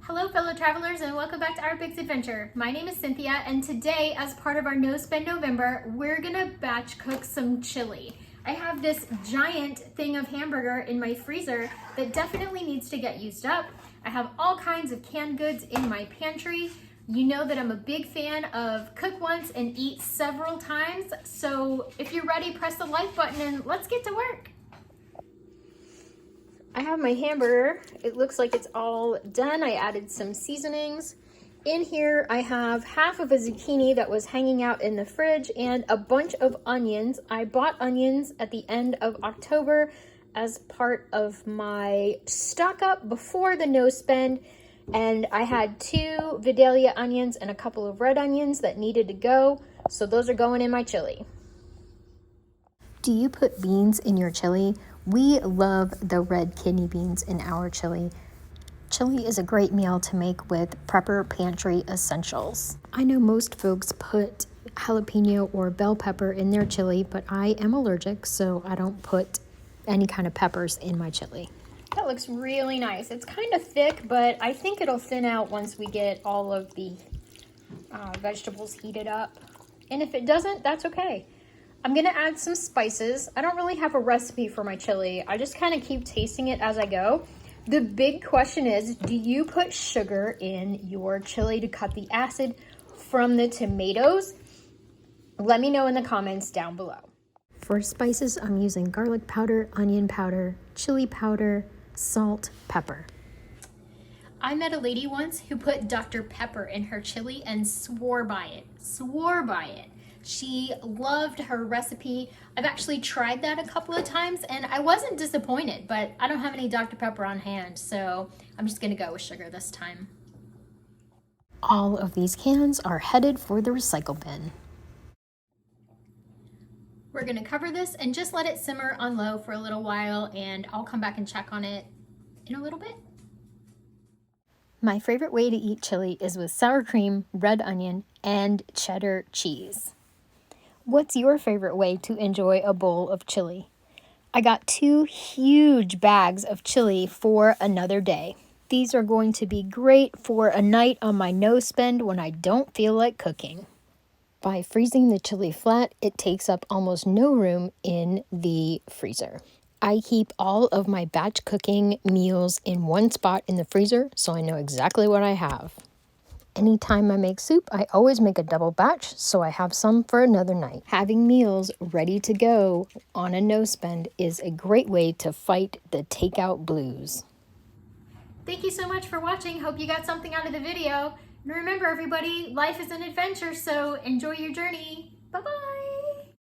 Hello fellow travelers and welcome back to our Big's Adventure. My name is Cynthia and today as part of our No Spend November, we're gonna batch cook some chili. I have this giant thing of hamburger in my freezer that definitely needs to get used up. I have all kinds of canned goods in my pantry. You know that I'm a big fan of cook once and eat several times. So if you're ready, press the like button and let's get to work. I have my hamburger. It looks like it's all done. I added some seasonings. In here, I have half of a zucchini that was hanging out in the fridge and a bunch of onions. I bought onions at the end of October as part of my stock up before the no spend. And I had 2 Vidalia onions and a couple of red onions that needed to go. So those are going in my chili. Do you put beans in your chili? We love the red kidney beans in our chili. Chili is a great meal to make with prepper pantry essentials. I know most folks put jalapeno or bell pepper in their chili, but I am allergic, so I don't put any kind of peppers in my chili. That looks really nice. It's kind of thick, but I think it'll thin out once we get all of the vegetables heated up. And if it doesn't, that's okay. I'm gonna add some spices. I don't really have a recipe for my chili. I just kind of keep tasting it as I go. The big question is, do you put sugar in your chili to cut the acid from the tomatoes? Let me know in the comments down below. For spices, I'm using garlic powder, onion powder, chili powder, salt, pepper. I met a lady once who put Dr. Pepper in her chili and swore by it. She loved her recipe. I've actually tried that a couple of times and I wasn't disappointed, but I don't have any Dr. Pepper on hand, so I'm just gonna go with sugar this time. All of these cans are headed for the recycle bin. We're gonna cover this and just let it simmer on low for a little while, and I'll come back and check on it in a little bit. My favorite way to eat chili is with sour cream, red onion, and cheddar cheese. What's your favorite way to enjoy a bowl of chili? I got 2 huge bags of chili for another day. These are going to be great for a night on my no spend when I don't feel like cooking. By freezing the chili flat, it takes up almost no room in the freezer. I keep all of my batch cooking meals in one spot in the freezer, so I know exactly what I have. Anytime I make soup, I always make a double batch, so I have some for another night. Having meals ready to go on a no spend is a great way to fight the takeout blues. Thank you so much for watching. Hope you got something out of the video. And remember everybody, life is an adventure, so enjoy your journey. Bye-bye.